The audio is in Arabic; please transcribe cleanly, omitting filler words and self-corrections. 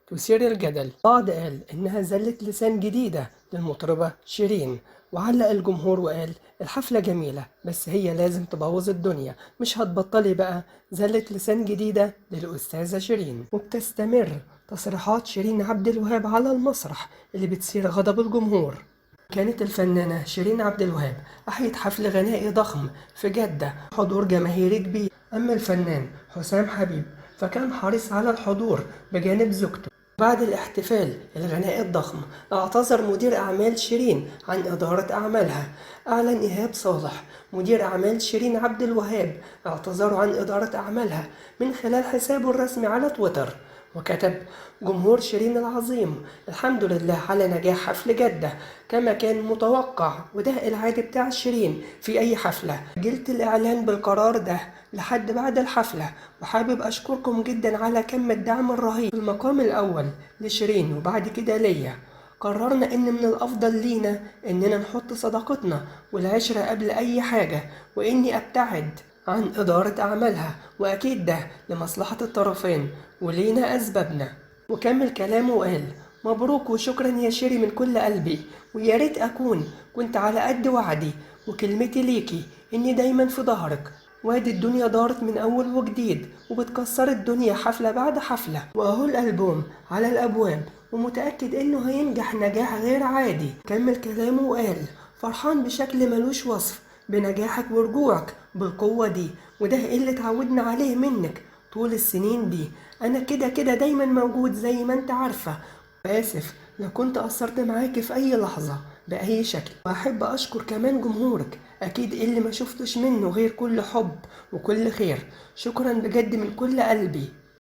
تثير الجدل. بعض قال إنها زلة لسان جديدة للمطربة شيرين، وعلق الجمهور وقال الحفلة جميلة بس هي لازم تبوظ الدنيا، مش هتبطلي بقى زلة لسان جديدة للأستاذة شيرين. وبتستمر تصريحات شيرين عبد الوهاب على المسرح اللي بتثير غضب الجمهور. كانت الفنانة شيرين عبد الوهاب أحيت حفل غنائي ضخم في جدة حضور جماهيري كبير. أما الفنان حسام حبيب فكان حريص على الحضور بجانب زوجته. بعد الاحتفال الغنائي الضخم اعتذر مدير أعمال شيرين عن إدارة أعمالها. أعلن إيهاب صالح مدير أعمال شيرين عبد الوهاب اعتذاره عن إدارة أعمالها من خلال حسابه الرسمي على تويتر، وكتب: جمهور شيرين العظيم، الحمد لله على نجاح حفل جدة كما كان متوقع، وده العادي بتاع شيرين في أي حفلة. أجلت الإعلان بالقرار ده لحد بعد الحفلة، وحابب أشكركم جدا على كم الدعم الرهيب. في المقام الأول لشيرين وبعد كده ليا، قررنا إن من الأفضل لينا إننا نحط صداقتنا والعشرة قبل أي حاجة، وإني أبتعد عن إدارة أعمالها، وأكيد ده لمصلحة الطرفين ولينا أسبابنا. وكمل كلامه وقال: مبروك وشكرا يا شيري من كل قلبي، ويا ريت أكون كنت على قد وعدي، وكلمتي ليكي إني دايما في ظهرك. وادي الدنيا دارت من أول وجديد وبتكسر الدنيا حفلة بعد حفلة، وأهو الألبوم على الأبواب ومتأكد إنه هينجح نجاح غير عادي. كمل كلامه وقال: فرحان بشكل ملوش وصف بنجاحك ورجوعك بالقوة دي، وده اللي اتعودنا عليه منك طول السنين دي. أنا كده كده دايما موجود زي ما انت عارفة، وآسف لو كنت قصرت معاكي في أي لحظة بأي شكل. وأحب أشكر كمان جمهورك، أكيد اللي ما شفتش منه غير كل حب وكل خير. شكرا بجد من كل قلبي.